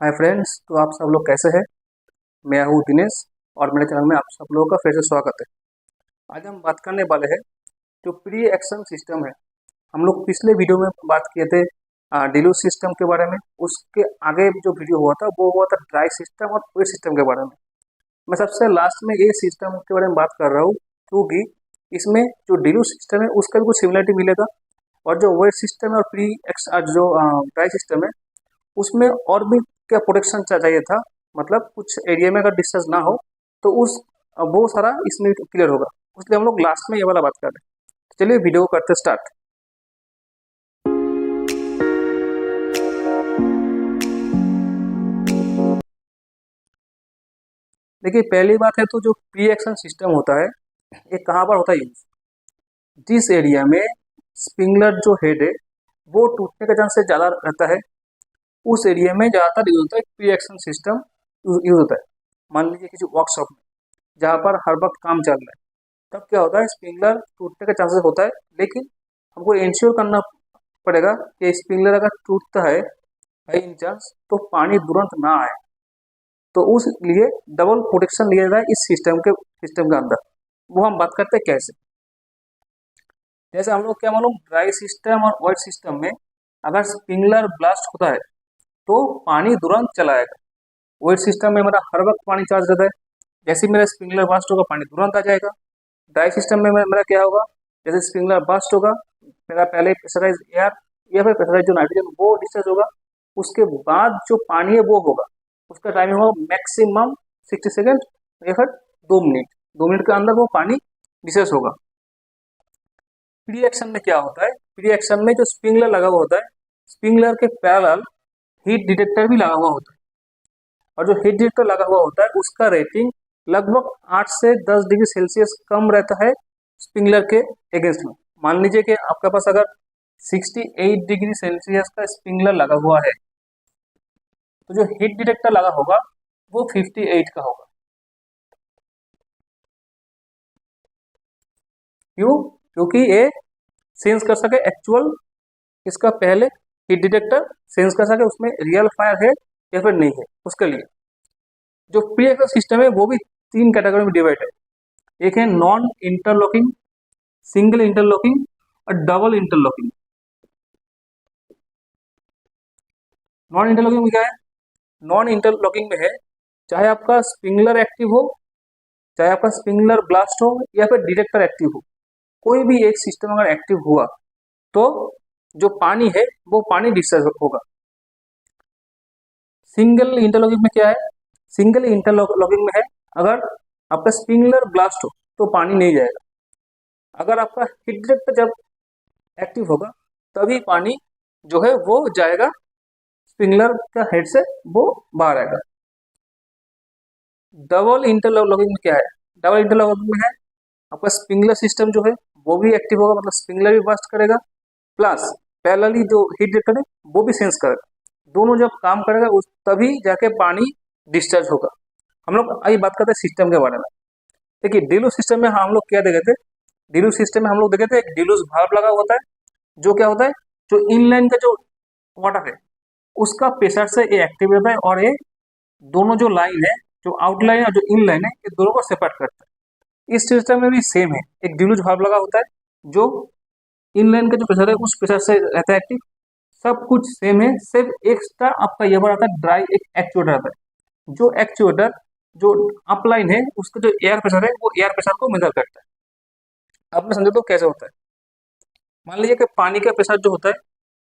Hi friends, तो आप सब लोग कैसे हैं। मैं हूँ दिनेश और मेरे चैनल में आप सब लोगों का फिर से स्वागत है। आज हम बात करने वाले हैं जो प्री एक्शन सिस्टम है। हम लोग पिछले वीडियो में बात किए थे डिलूज सिस्टम के बारे में। उसके आगे जो वीडियो हुआ था वो हुआ था ड्राई सिस्टम और वेट सिस्टम के बारे में। मैं सबसे लास्ट में ये सिस्टम के बारे में बात कर रहा हूँ क्योंकि इसमें जो डिलूज सिस्टम है उसका भी कुछ सिमिलरिटी मिलेगा, और जो वेट सिस्टम है और प्री जो ड्राई सिस्टम है उसमें और भी क्या प्रोटेक्शन चाहिए था। मतलब कुछ एरिया में अगर डिस्टेंस ना हो तो उस वो सारा इसमें क्लियर होगा। इसलिए हम लोग लास्ट में ये वाला बात कर रहे हैं। तो चलिए वीडियो को करते स्टार्ट। देखिए, पहली बात है तो जो प्री एक्शन सिस्टम होता है ये कहाँ पर होता है यूज। जिस एरिया में स्प्रिंगलर जो हेड है वो टूटने का चांस ज़्यादा रहता है, उस एरिया में ज़्यादातर यूज होता है प्री एक्शन सिस्टम यूज होता है। मान लीजिए किसी वर्कशॉप में जहाँ पर हर वक्त काम चल रहा है, तब क्या होता है स्प्रिंगलर टूटने का चांसेस होता है। लेकिन हमको इंश्योर करना पड़ेगा कि स्प्रिंगलर अगर टूटता है बाई इन चांस तो पानी तुरंत ना आए। तो उस लिए डबल प्रोटेक्शन लिया जाए इस सिस्टम के अंदर। वो हम बात करते हैं कैसे। जैसे हम लोग क्या मालूम, ड्राई सिस्टम और वेट सिस्टम में अगर स्प्रिंगलर ब्लास्ट होता है तो पानी तुरंत चला आएगा। वेट सिस्टम में मेरा हर वक्त पानी चार्ज रहता है, जैसे ही मेरा स्प्रिंगलर ब्लास्ट होगा पानी तुरंत आ जाएगा। ड्राई सिस्टम में मेरा क्या होगा, जैसे स्प्रिंगलर बस्ट होगा, मेरा पहले प्रेशराइज एयर या फिर प्रेशराइज जो नाइट्रोजन वो डिस्चार्ज होगा। उसके बाद जो पानी है वो होगा, उसका टाइमिंग होगा मैक्सिमम 60 सेकेंड या फिर 2 मिनट। 2 मिनट के अंदर वो पानी डिस्चार्ज होगा। प्री एक्शन में क्या होता है, प्री एक्शन में जो स्प्रिंगलर लगा हुआ होता है, स्प्रिंगलर के पैरेलल हीट डिटेक्टर भी लगा हुआ होता है। और जो हीट डिटेक्टर लगा हुआ होता है उसका रेटिंग लगभग 8 से 10 डिग्री सेल्सियस कम रहता है स्प्रिंगलर के अगेंस्ट में। मान लीजिए कि आपके पास अगर 68 डिग्री सेल्सियस का स्प्रिंगलर लगा हुआ है तो जो हीट डिटेक्टर लगा होगा वो 58 का होगा। क्यों? क्योंकि ये सेंस कर सके एक्चुअल, इसका पहले हीट डिटेक्टर सेंस कर सके उसमें रियल फायर है या फिर नहीं है। उसके लिए जो प्री एक्शन सिस्टम है वो भी 3 कैटेगरी में डिवाइड है। एक है नॉन इंटरलॉकिंग, सिंगल इंटरलॉकिंग और डबल इंटरलॉकिंग। नॉन इंटरलॉकिंग में क्या है, नॉन इंटरलॉकिंग में है चाहे आपका स्प्रिंगलर एक्टिव हो, चाहे आपका स्प्रिंगलर ब्लास्ट हो या फिर डिटेक्टर एक्टिव हो, कोई भी एक सिस्टम अगर एक्टिव हुआ तो जो पानी है वो पानी डिस्चार्ज होगा। सिंगल इंटरलॉकिंग में क्या है, सिंगल इंटरलॉकिंग में है अगर आपका स्प्रिंगलर ब्लास्ट हो तो पानी नहीं जाएगा। अगर आपका हीट डिटेक्टर जब एक्टिव होगा तभी पानी जो है वो जाएगा, स्प्रिंगलर का हेड से वो बाहर आएगा। डबल इंटरलॉकिंग में क्या है, डबल इंटरलॉकिंग में है आपका स्प्रिंगलर सिस्टम जो है वो भी एक्टिव होगा, मतलब स्प्रिंगलर भी बस्ट करेगा, प्लस पैरेलली जो हीट डिटेक्टर है वो भी सेंस करेगा। दोनों जब काम करेगा उस तभी जाके पानी डिस्चार्ज होगा। हम लोग आइए बात करते हैं सिस्टम के बारे में। देखिए डिलूज सिस्टम में हम लोग क्या देखे थे, डिलूज सिस्टम में हम लोग देखे थे एक डिलूज भाल्व लगा होता है। जो क्या होता है, जो इनलाइन का जो वाटर है उसका प्रेशर से ये एक्टिव रहता है और ये दोनों जो लाइन है, जो आउटलाइन और जो इन लाइन है, ये दोनों को सेपरेट करता है। इस सिस्टम में भी सेम है, एक डिलूज भाल्व लगा होता है जो इन लाइन का जो प्रेशर है उस प्रेशर से रहता है एक्टिव। सब कुछ सेम है, सिर्फ एक्स्ट्रा आपका ये आता है ड्राई एक एक्चुएटर आता है। जो एक्चुएटर जो अपलाइन है उसका जो एयर प्रेशर है वो एयर प्रेशर को मेजर करता है। आपने समझे तो कैसे होता है। मान लीजिए कि पानी का प्रेशर जो होता है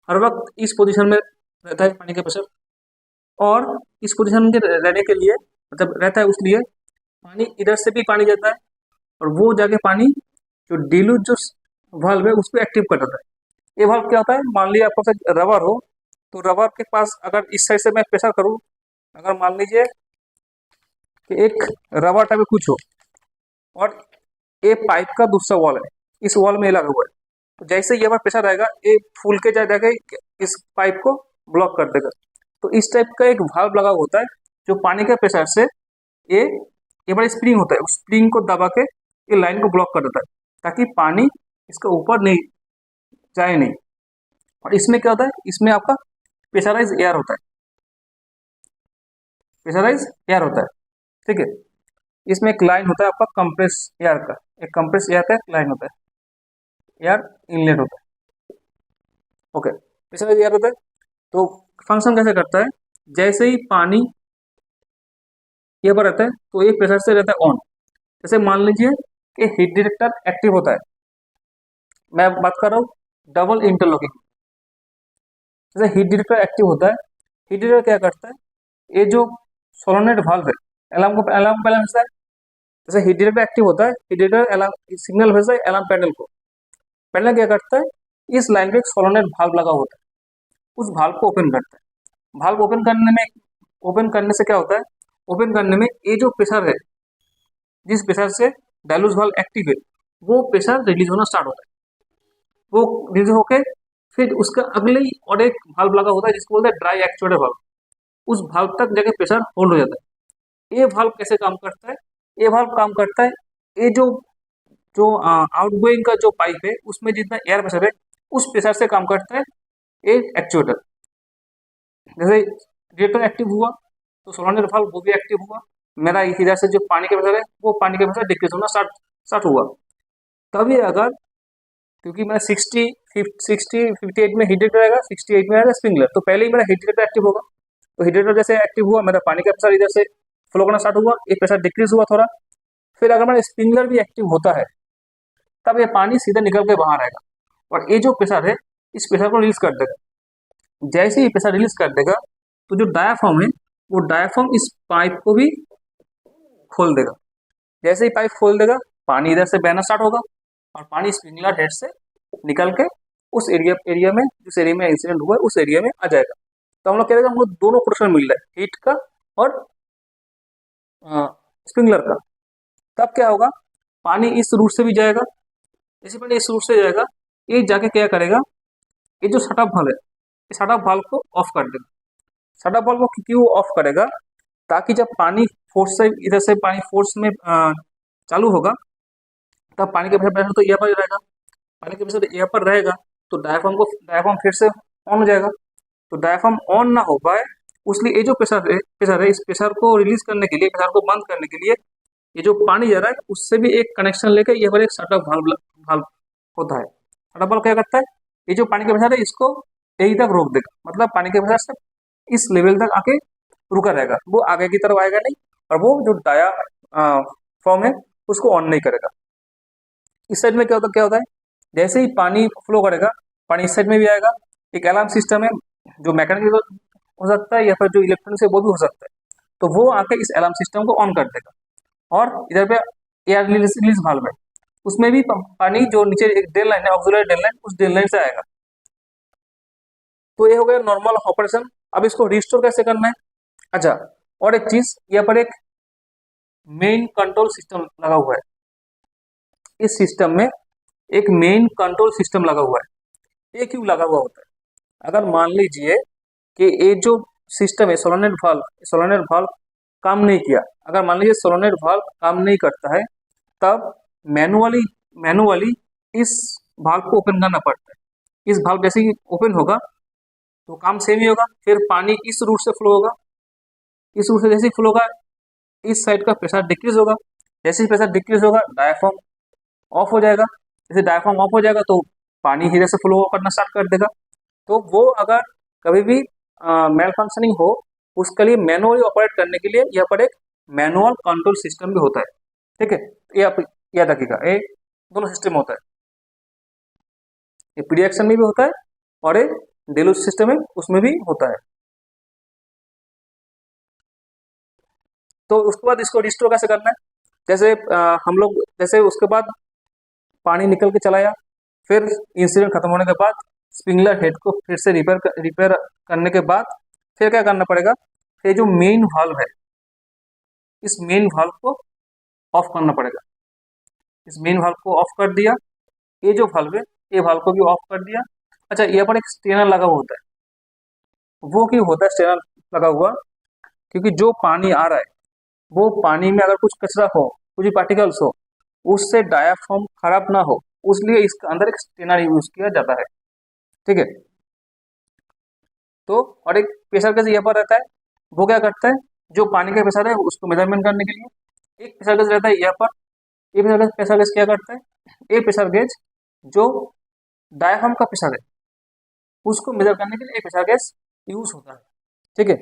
हर वक्त इस पोजीशन में रहता है पानी का प्रेशर, और इस पोजीशन में रहने के लिए मतलब रहता है उसलिए पानी इधर से भी पानी जाता है और वो जाके पानी जो डिल्यूट जो वाल्व है उसको एक्टिव कर देता है। ये वाल्व क्या होता है, मान लीजिए आपके पास रबर हो तो रबर के पास अगर इस साइड से मैं प्रेशर करूँ, अगर मान लीजिए कि एक रबर टाइप कुछ हो और ये पाइप का दूसरा वॉल है, इस वॉल में लगा हुआ है, तो जैसे ये प्रेशर आएगा ये फूल के जाएगा इस पाइप को ब्लॉक कर देगा। तो इस टाइप का एक वाल्व लगा होता है जो पानी के प्रेशर से ये ये बड़ा स्प्रिंग होता है, उस स्प्रिंग को दबा के ये लाइन को ब्लॉक कर देता है ताकि पानी इसके ऊपर नहीं जाए नहीं। और इसमें क्या होता है, इसमें आपका प्रेशराइज एयर होता है। प्रेशराइज एयर होता है, ठीक है। इसमें एक लाइन होता है आपका कंप्रेस एयर का, एक कंप्रेस एयर का एक लाइन होता है, एयर इनलेट होता है, ओके। प्रेशराइज एयर होता है। तो फंक्शन कैसे करता है, जैसे ही पानी ये पर रहता है तो ये प्रेशर से रहता है ऑन। जैसे मान लीजिए कि हीट डिटेक्टर एक्टिव होता है, मैं बात कर रहा हूँ डबल इंटरलॉकिंग। जैसे हीट डिटेक्टर एक्टिव होता है, हीट डिटेक्टर क्या करता है, ये जो सोलोनेट वाल्व है, अलार्म पहले भेजता है। जैसे हीट डिटेक्टर एक्टिव होता है, हीट डिटेक्टर अलार्म सिग्नल भेजता है अलार्म पैनल को। पैनल क्या करता है, इस लाइन पे एक सोलोनेट वाल्व लगा होता है, उस वाल्व को ओपन करता है। वाल्व ओपन करने से क्या होता है, ओपन करने में ये जो प्रेशर है, जिस प्रेशर से डायलूज वाल्व एक्टिव है, वो प्रेशर रिलीज होना स्टार्ट होता है। वो रिलीज होके फिर उसका अगले ही और एक वाल्व लगा होता है जिसको बोलते हैं ड्राई एक्चुएटर वाल्व, उस वाल्व तक जाके प्रेशर होल्ड हो जाता है। ये वाल्व कैसे काम करता है, ये वाल्व काम करता है, ये जो जो आउटगोइंग का जो पाइप है उसमें जितना एयर प्रेशर है उस प्रेशर से काम करता है ये एक्चुएटर। जैसे रिएक्टर एक्टिव हुआ तो सोलनॉइड वाल्व वो भी एक्टिव हुआ, मेरा इधर से जो पानी का प्रेशर है वो पानी का प्रेशर डिक्रीज होना स्टार्ट हुआ। तभी अगर, क्योंकि मेरा 58 में हीट रहेगा, 68 में रहेगा स्प्रिंगलर, तो पहले ही मेरा हीट एक्टिव होगा। तो हीट जैसे एक्टिव हुआ, मेरा पानी का प्रेशर इधर से फ्लो करना स्टार्ट हुआ, ये प्रेशर डिक्रीज हुआ थोड़ा। फिर अगर मेरा स्प्रिंगलर भी एक्टिव होता है तब ये पानी सीधे निकल के बाहर आएगा और ये जो प्रेशर है इस प्रेशर को रिलीज कर देगा। जैसे ही प्रेशर रिलीज कर देगा तो जो डायाफ्राम है वो डायाफ्राम इस पाइप को भी खोल देगा। जैसे ही पाइप खोल देगा पानी इधर से बहना स्टार्ट होगा और पानी स्प्रिंगलर हेड से निकल के उस एरिया में, जिस एरिया में इंसिडेंट हुआ है उस एरिया में आ जाएगा। तो हम लोग कह रहे हैं हमको दोनों प्रोटेक्शन मिल रहा है, हीट का और स्प्रिंगलर का। तब क्या होगा, पानी इस रूट से भी जाएगा, जैसे पानी इस रूट से जाएगा, ये जाके क्या करेगा, ये जो शटअप वाल्व है इस शटअप वाल्व को ऑफ कर देगा। शटअप वाल्व को क्यों ऑफ करेगा, ताकि जब पानी फोर्स से इधर से पानी फोर्स में चालू होगा तब पानी का प्रेशर तो यहाँ पर ही रहेगा, पानी का प्रेशर यहाँ पर रहेगा तो डायाफ्राम फिर से ऑन हो जाएगा। तो डायाफ्राम ऑन ना हो पाए उसलिए ये जो प्रेशर है इस प्रेशर को रिलीज करने के लिए, प्रेशर को बंद करने के लिए ये जो पानी जा रहा है उससे भी एक कनेक्शन लेकर यहाँ पर एक शटअप वाल्व होता है। शटअप वाल्व क्या करता है, ये जो पानी का प्रेशर है इसको यही तक रोक देगा, मतलब पानी का प्रेशर से इस लेवल तक आके रुका रहेगा, वो आगे की तरफ आएगा नहीं और वो जो डाया फॉर्म है उसको ऑन नहीं करेगा। इस साइड में क्या होता है, जैसे ही पानी फ्लो करेगा पानी इस साइड में भी आएगा। एक अलार्म सिस्टम है जो मैकेनिकल हो सकता है या फिर जो इलेक्ट्रॉनिक है वो भी हो सकता है, तो वो आके इस अलार्म सिस्टम को ऑन कर देगा। और इधर पे एयर रिलीज वाल्व है, उसमें भी पानी जो नीचे एक ड्रेन लाइन है ऑक्सिलरी ड्रेन लाइन, उस ड्रेन लाइन से आएगा। तो ये हो गया नॉर्मल ऑपरेशन। अब इसको रिस्टोर कैसे करना है, अच्छा और एक चीज यहाँ पर एक मेन कंट्रोल सिस्टम लगा हुआ है। इस सिस्टम में एक मेन कंट्रोल सिस्टम लगा हुआ है। ये क्यों लगा हुआ होता है, अगर मान लीजिए कि ये जो सिस्टम है सोलोनेट वाल्व काम नहीं किया, अगर मान लीजिए सोलोनेट वाल्व काम नहीं करता है तब मैनुअली इस वाल्व को ओपन करना पड़ता है। इस वाल्व जैसे ही ओपन होगा तो काम सेम ही होगा, फिर पानी इस रूट से फ्लो होगा, इस रूट से जैसे ही फ्लो होगा इस साइड का प्रेशर डिक्रीज होगा, जैसे ही प्रेशर डिक्रीज होगा डायाफ्राम ऑफ हो जाएगा। जैसे डायाफ्राम ऑफ हो जाएगा तो पानी इधर से फ्लो करना स्टार्ट कर देगा। तो वो अगर कभी भी मेल फंक्शनिंग हो उसके लिए मैनुअली ऑपरेट करने के लिए यहाँ पर एक मैनुअल कंट्रोल सिस्टम भी होता है, ठीक है। ये आप याद रखिएगा, ये दोनों सिस्टम होता है, ये पीडी एक्शन में भी होता है और एक डेलूज सिस्टम है उसमें भी होता है। तो उसके बाद इसको रिस्टोर कैसे करना है, जैसे हम लोग जैसे उसके बाद पानी निकल के चलाया, फिर इंसिडेंट खत्म होने के बाद स्प्रिंगलर हेड को फिर से रिपेयर करने के बाद फिर क्या करना पड़ेगा, फिर जो मेन वाल्व है इस मेन वाल्व को ऑफ करना पड़ेगा। इस मेन वाल्व को ऑफ कर दिया, ये जो वाल्व है ये वाल्व को भी ऑफ कर दिया। अच्छा यहाँ पर एक स्टेनर लगा हुआ होता है, वो क्यों होता है स्टेनर लगा हुआ, क्योंकि जो पानी आ रहा है वो पानी में अगर कुछ कचरा हो, कुछ पार्टिकल्स हो, उससे डायाफ्राम खराब ना हो उसलिए इसके अंदर एक स्टेनर यूज किया जाता है, ठीक है। तो और एक प्रेशर का यहाँ पर रहता है, वो क्या करता है, जो पानी का प्रेशर है उसको मेजरमेंट करने के लिए एक प्रेशर गेज रहता है यहाँ पर। ये प्रेशर गेज क्या करता है, ये प्रेशर गेज जो डायफ्राम का प्रेशर है उसको मेजर करने के लिए एक प्रेशर गेज यूज होता है। ठीक है,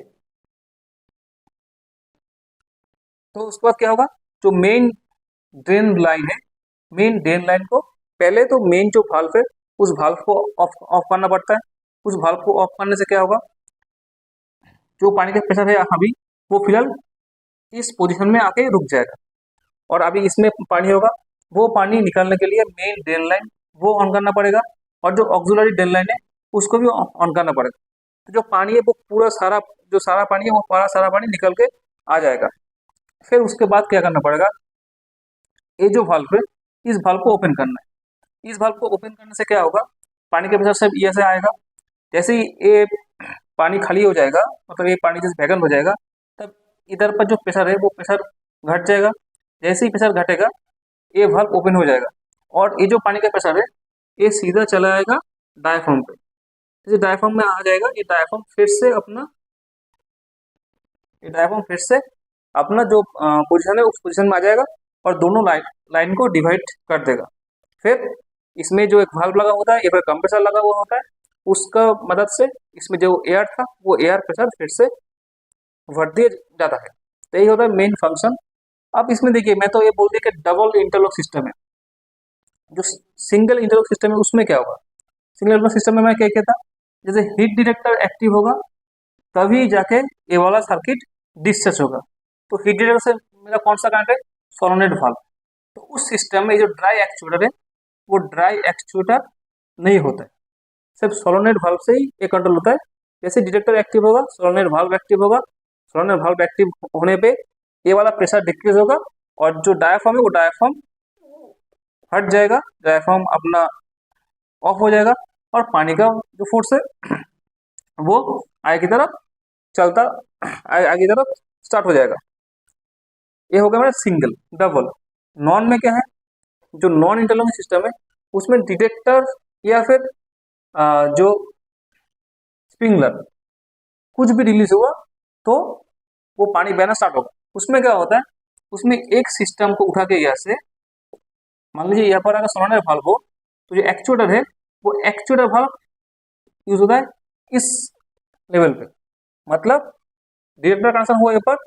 तो उसके बाद क्या होगा, जो मेन ड्रेन लाइन है, मेन ड्रेन लाइन को पहले तो मेन जो वाल्व है उस वाल्व को ऑफ ऑफ करना पड़ता है। उस वाल्व को ऑफ करने से क्या होगा, जो पानी का प्रेशर है अभी वो फिलहाल इस पोजीशन में आके रुक जाएगा और अभी इसमें पानी होगा, वो पानी निकालने के लिए मेन ड्रेन लाइन वो ऑन करना पड़ेगा और जो ऑक्सिलरी ड्रेन लाइन है उसको भी ऑन करना पड़ेगा। तो जो पानी है वो पूरा सारा, जो सारा पानी है वो पूरा सारा पानी निकल के आ जाएगा। फिर उसके बाद क्या करना पड़ेगा, ये जो वाल्व है इस वाल्व को ओपन करना है। इस वाल्व को ओपन करने से क्या होगा, पानी का प्रेशर सब ये से आएगा। जैसे ही ये पानी खाली हो जाएगा, मतलब ये पानी जैसे वैगन हो जाएगा, तब इधर पर जो प्रेशर है वो प्रेशर घट जाएगा। जैसे ही प्रेशर घटेगा ये वाल्व ओपन हो जाएगा और ये जो पानी का प्रेशर है ये सीधा चला आएगा डायफ्राम पे। जैसे डायफ्राम में आ जाएगा, ये डायफ्राम फिर से अपना, ये डायफ्राम फिर से अपना जो पोजीशन है उस पोजीशन में आ जाएगा और दोनों लाइन को डिवाइड कर देगा। फिर इसमें जो एक वाल्व लगा होता है, ये पर कंप्रेसर लगा हुआ होता है, उसका मदद से इसमें जो एयर था वो एयर प्रेशर फिर से भर दिया जाता है। तो यही होता है मेन फंक्शन। अब इसमें देखिए, मैं तो ये बोल दिया कि डबल इंटरलॉक सिस्टम है। जो सिंगल इंटरलॉक सिस्टम है उसमें क्या होगा, सिंगल इंटरलॉक सिस्टम में मैं क्या कहता, जैसे हीट डिटेक्टर एक्टिव होगा तभी जाके ये वाला सर्किट डिस्चार्ज होगा। तो हीट डिटेक्टर से मेरा कौन सा कनेक्ट है, सोलेनोइड वाल्व। तो उस सिस्टम में जो ड्राई एक्चुएटर है वो ड्राई एक्चुएटर नहीं होता है, सिर्फ सोलेनोइड वाल्व से ही ये कंट्रोल होता है। जैसे डिटेक्टर एक्टिव होगा सोलेनोइड वाल्व एक्टिव होगा, सोलेनोइड वाल्व एक्टिव होने पे ये वाला प्रेशर डिक्रीज होगा और जो डायफ्राम है वो डायफ्राम हट जाएगा, डायफ्राम अपना ऑफ हो जाएगा और पानी का जो फोर्स है वो आगे की तरफ चलता, आगे की तरफ स्टार्ट हो जाएगा। ये हो गया मेरा सिंगल। डबल नॉन में क्या है, जो नॉन इंटरलॉकिंग सिस्टम है उसमें डिटेक्टर या फिर जो स्प्रिंगलर कुछ भी रिलीज हुआ तो वो पानी बहना स्टार्ट होगा। उसमें क्या होता है, उसमें एक सिस्टम को उठा के यहाँ से, मान लीजिए यहाँ पर अगर सोलेनोइड वाल्व हो तो जो एक्चुएटर है वो एक्चुएटर वाल्व यूज होता है इस लेवल पे, मतलब डिटेक्टर कनेक्शन हुआ यहाँ पर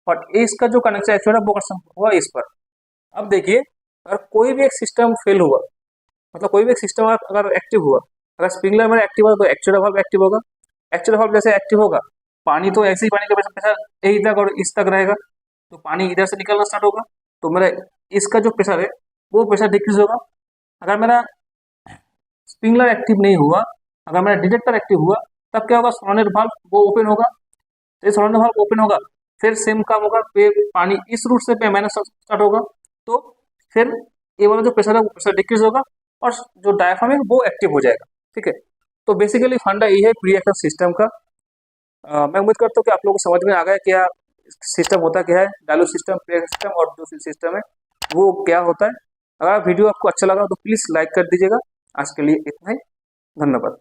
और इसका जो कनेक्शन एक्चुएटर वो कनेक्शन हुआ इस पर। अब देखिए, अगर कोई भी एक सिस्टम फेल हुआ, मतलब कोई भी एक सिस्टम अगर एक्टिव हुआ, अगर स्प्रिंगलर में एक्टिव हुआ तो एक्चुएटर वाल्व एक्टिव होगा। एक्चुएटर वाल्व जैसे एक्टिव होगा, पानी तो ऐसे ही, पानी का प्रेशर यही तक और इस तक रहेगा, तो पानी इधर से निकलना स्टार्ट होगा तो मेरा इसका जो प्रेशर है वो प्रेशर डिक्रीज होगा। अगर मेरा स्प्रिंगलर एक्टिव नहीं हुआ, अगर मेरा डिटेक्टर एक्टिव हुआ, तब क्या होगा, सोलेनोइड वाल्व वो ओपन होगा। तो सोलेनोइड वाल्व ओपन होगा, फिर सेम काम होगा, पानी इस रूट से पे माइनस स्टार्ट होगा, तो फिर ये वाला जो प्रेशर है वो प्रेशर डिक्रीज होगा और जो डायफ्राम है वो एक्टिव हो जाएगा। ठीक है, तो बेसिकली फंडा ये है प्री एक्शन सिस्टम का। मैं उम्मीद करता हूँ कि आप लोगों को समझ में आ गया क्या सिस्टम होता क्या है, डायलूट सिस्टम, प्री सिस्टम और जो सिस्टम है वो क्या होता है। अगर वीडियो आपको अच्छा लगा तो प्लीज़ लाइक कर दीजिएगा। आज के लिए इतना ही, धन्यवाद।